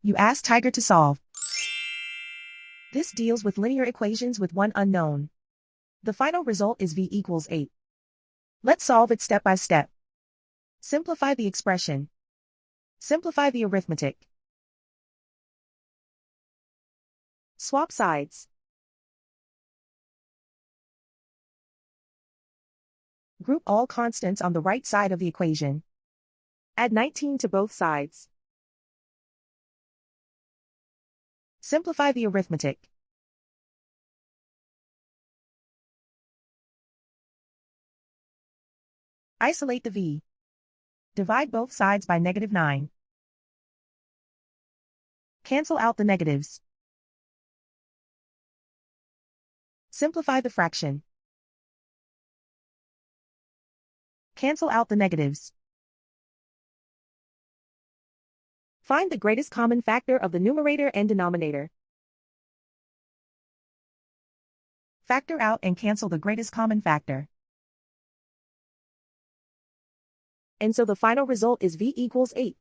You ask Tiger to solve. This deals with linear equations with one unknown. The final result is v equals 8. Let's solve it step by step. Simplify the expression. Simplify the arithmetic. Swap sides. Group all constants on the right side of the equation. Add 19 to both sides. Simplify the arithmetic. Isolate the v. Divide both sides by -9. Cancel out the negatives. Simplify the fraction. Cancel out the negatives. Find the greatest common factor of the numerator and denominator. Factor out and cancel the greatest common factor. And so the final result is v equals 8.